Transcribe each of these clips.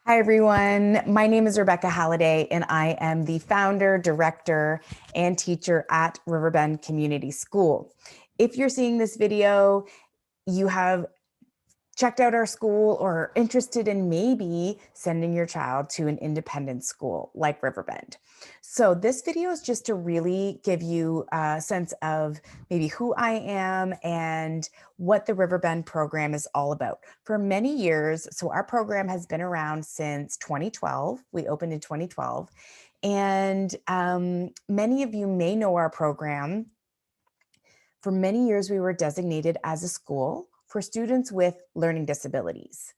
Hi, everyone. My name is Rebecca Halliday, and I am the founder, director, and teacher at Riverbend Community School. If you're seeing this video, you have checked out our school or are interested in maybe sending your child to an independent school like Riverbend. So this video is just to really give you a sense of maybe who I am and what the Riverbend program is all about. For many years, so our program has been around since 2012. We opened in 2012. And many of you may know our program. For many years, we were designated as a school for students with learning disabilities.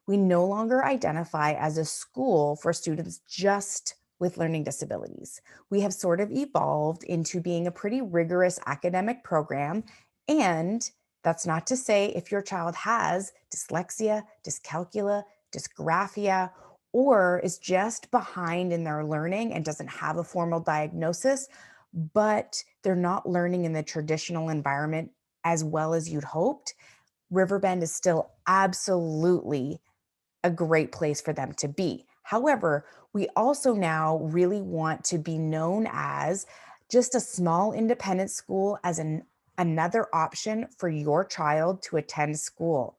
We no longer identify as a school for students just with learning disabilities. We have sort of evolved into being a pretty rigorous academic program. And that's not to say if your child has dyslexia, dyscalculia, dysgraphia, or is just behind in their learning and doesn't have a formal diagnosis, but they're not learning in the traditional environment as well as you'd hoped, Riverbend is still absolutely a great place for them to be. However, we also now really want to be known as just a small independent school as another option for your child to attend school.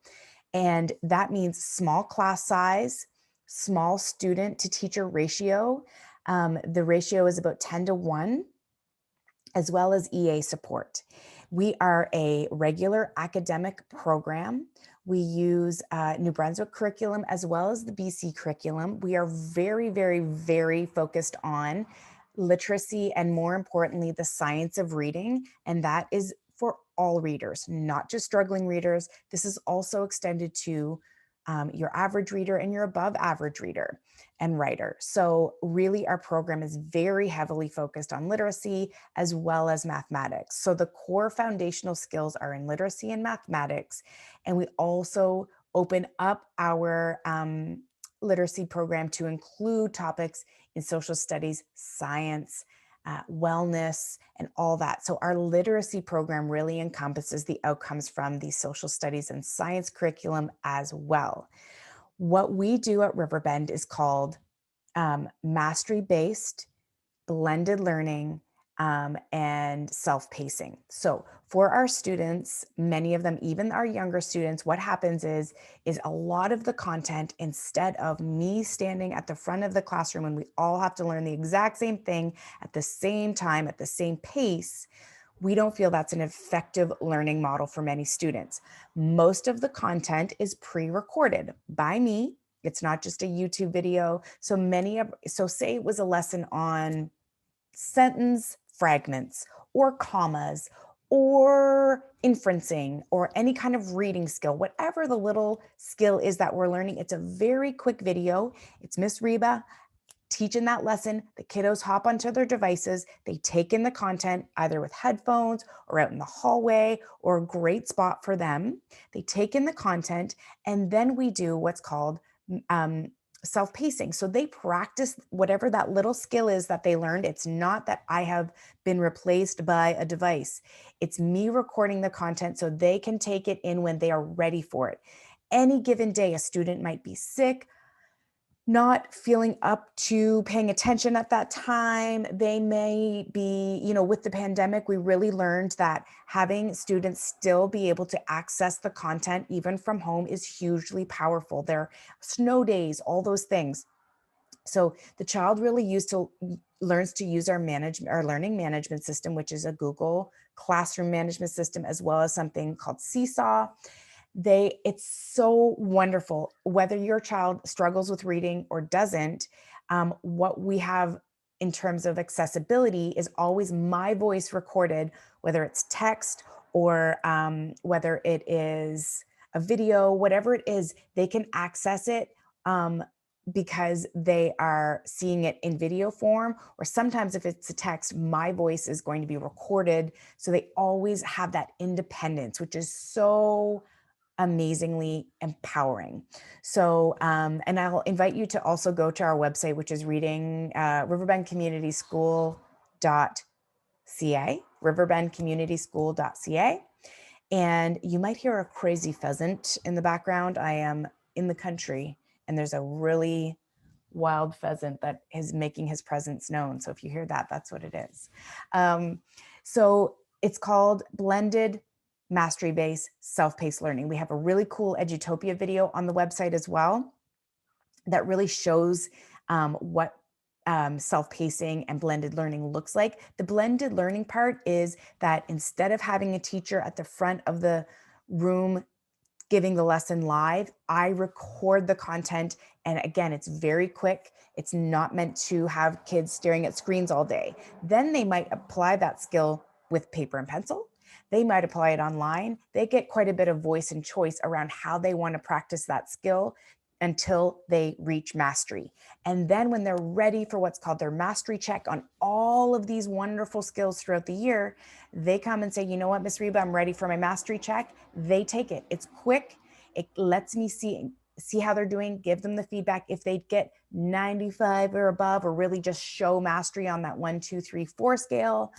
And that means small class size, small student to teacher ratio. The ratio is about 10-1, as well as EA support. We are a regular academic program. We use New Brunswick curriculum as well as the BC curriculum. We are very, very, very focused on literacy and, more importantly, the science of reading. And that is for all readers, not just struggling readers. This is also extended to your average reader and your above average reader and writer. So really our program is very heavily focused on literacy as well as mathematics. So the core foundational skills are in literacy and mathematics. And we also open up our literacy program to include topics in social studies, science, wellness, and all that. So our literacy program really encompasses the outcomes from the social studies and science curriculum as well. What we do at Riverbend is called mastery-based blended learning and self-pacing. So for our students, many of them, even our younger students, what happens is a lot of the content, instead of me standing at the front of the classroom and we all have to learn the exact same thing at the same time, at the same pace, we don't feel that's an effective learning model for many students. Most of the content is pre-recorded by me. It's not just a YouTube video. So say it was a lesson on sentence fragments or commas or inferencing or any kind of reading skill, whatever the little skill is that we're learning. It's a very quick video. It's Miss Reba teaching that lesson. The kiddos hop onto their devices. They take in the content either with headphones or out in the hallway, or a great spot for them. They take in the content, and then we do what's called self-pacing. So they practice whatever that little skill is that they learned. It's not that I have been replaced by a device. It's me recording the content so they can take it in when they are ready for it. Any given day, a student might be sick, not feeling up to paying attention at that time. They may be, with the pandemic, we really learned that having students still be able to access the content even from home is hugely powerful. There snow days, all those things. So the child really learns to use our learning management system, which is a Google classroom management system, as well as something called Seesaw. It's so wonderful. Whether your child struggles with reading or doesn't, what we have in terms of accessibility is always my voice recorded, whether it's text or whether it is a video, whatever it is, they can access it because they are seeing it in video form, or sometimes if it's a text, my voice is going to be recorded. So they always have that independence, which is so amazingly empowering. So, and I'll invite you to also go to our website, which is riverbendcommunityschool.ca, riverbendcommunityschool.ca. And you might hear a crazy pheasant in the background. I am in the country And there's a really wild pheasant that is making his presence known. So if you hear that, that's what it is. So it's called Blended Mastery-Based Self-Paced Learning. We have a really cool Edutopia video on the website as well that really shows what self-pacing and blended learning looks like. The blended learning part is that instead of having a teacher at the front of the room giving the lesson live, I record the content. And again, it's very quick. It's not meant to have kids staring at screens all day. Then they might apply that skill with paper and pencil. They might apply it online. They get quite a bit of voice and choice around how they want to practice that skill until they reach mastery. And then when they're ready for what's called their mastery check on all of these wonderful skills throughout the year, they come and say, you know what, Miss Reba, I'm ready for my mastery check. They take it. It's quick. It lets me see how they're doing, give them the feedback. If they get 95 or above, or really just show mastery on that 1, 2, 3, 4 scale.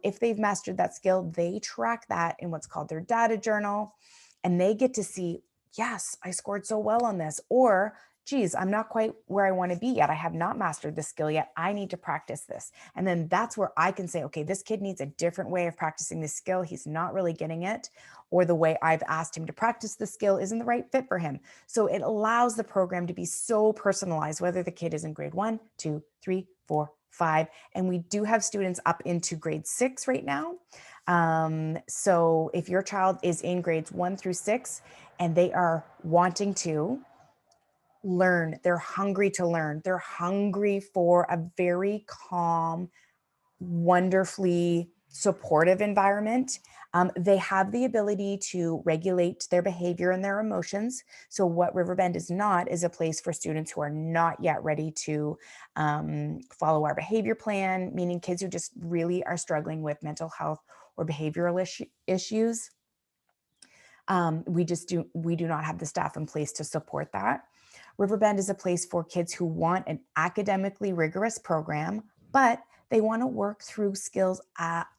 If they've mastered that skill, they track that in what's called their data journal, and they get to see, yes, I scored so well on this, or geez, I'm not quite where I want to be yet. I have not mastered this skill yet. I need to practice this. And then that's where I can say, okay, this kid needs a different way of practicing this skill. He's not really getting it, or the way I've asked him to practice the skill isn't the right fit for him. So it allows the program to be so personalized, whether the kid is in grade 1, 2, 3, 4, 5. And we do have students up into grade 6 right now. So if your child is in grades 1 through 6 and they are wanting to learn, they're hungry to learn, they're hungry for a very calm, wonderfully supportive environment. They have the ability to regulate their behavior and their emotions. So what Riverbend is not is a place for students who are not yet ready to follow our behavior plan, meaning kids who just really are struggling with mental health or behavioral issues. We do not have the staff in place to support that. Riverbend is a place for kids who want an academically rigorous program, but they want to work through skills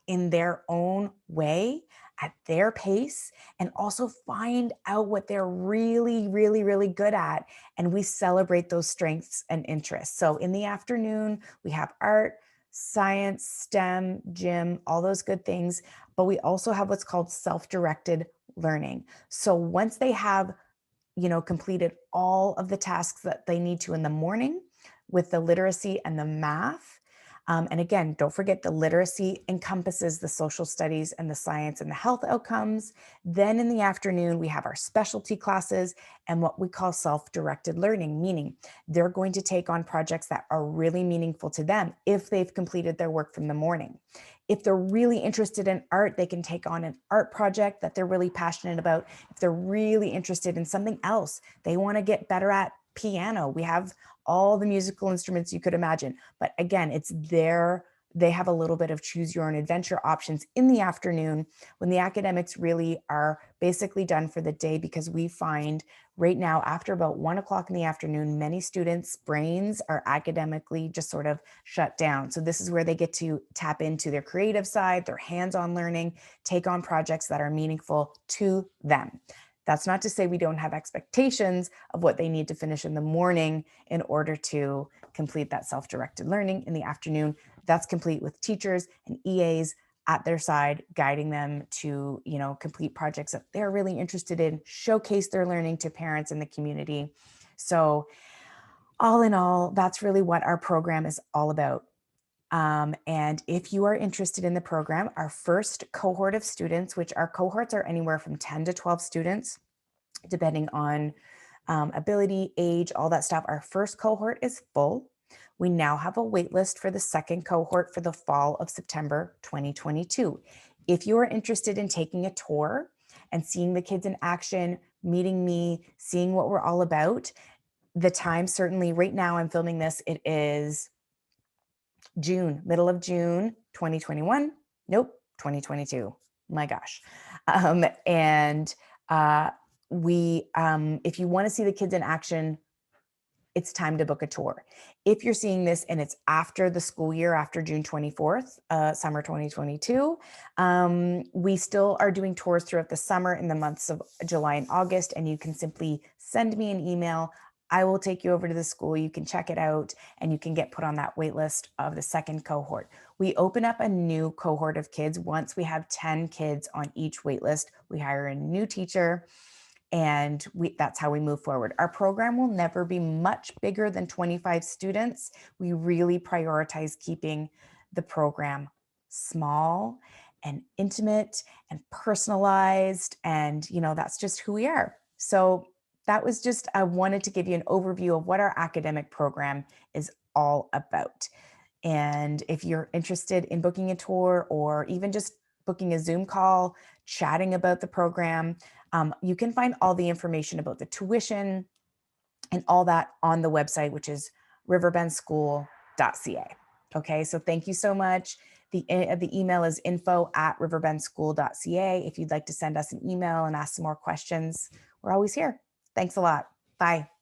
in their own way, at their pace, and also find out what they're really, really, really good at. And we celebrate those strengths and interests. So in the afternoon, we have art, science, STEM, gym, all those good things. But we also have what's called self-directed learning. So once they have completed all of the tasks that they need to in the morning with the literacy and the math. And again, don't forget the literacy encompasses the social studies and the science and the health outcomes. Then in the afternoon, we have our specialty classes and what we call self-directed learning, meaning they're going to take on projects that are really meaningful to them if they've completed their work from the morning. If they're really interested in art, they can take on an art project that they're really passionate about. If they're really interested in something else, they want to get better at piano. We have all the musical instruments you could imagine. But again, they have a little bit of choose your own adventure options in the afternoon when the academics really are basically done for the day, because we find right now after about 1 o'clock in the afternoon, many students' brains are academically just sort of shut down. So this is where they get to tap into their creative side, their hands-on learning, take on projects that are meaningful to them. That's not to say we don't have expectations of what they need to finish in the morning in order to complete that self-directed learning in the afternoon. That's complete with teachers and EAs at their side, guiding them to, complete projects that they're really interested in, showcase their learning to parents in the community. So all in all, that's really what our program is all about. And if you are interested in the program, our first cohort of students, which our cohorts are anywhere from 10 to 12 students, depending on ability, age, all that stuff. Our first cohort is full. We now have a wait list for the second cohort for the fall of September 2022. If you are interested in taking a tour and seeing the kids in action, meeting me, seeing what we're all about, the time certainly right now I'm filming this, it is June, middle of June, 2021. Nope, 2022. My gosh. And if you want to see the kids in action, it's time to book a tour. If you're seeing this and it's after the school year, after June 24th, summer 2022, we still are doing tours throughout the summer in the months of July and August, and you can simply send me an email. I will take you over to the school. You can check it out and you can get put on that wait list of the second cohort. We open up a new cohort of kids once we have 10 kids on each wait list. We hire a new teacher and that's how we move forward. Our program will never be much bigger than 25 students. We really prioritize keeping the program small and intimate and personalized, and that's just who we are. So that was just, I wanted to give you an overview of what our academic program is all about. And if you're interested in booking a tour or even just booking a Zoom call, chatting about the program, you can find all the information about the tuition and all that on the website, which is riverbendschool.ca. Okay, so thank you so much. The email is info@riverbendschool.ca. If you'd like to send us an email and ask some more questions, we're always here. Thanks a lot. Bye.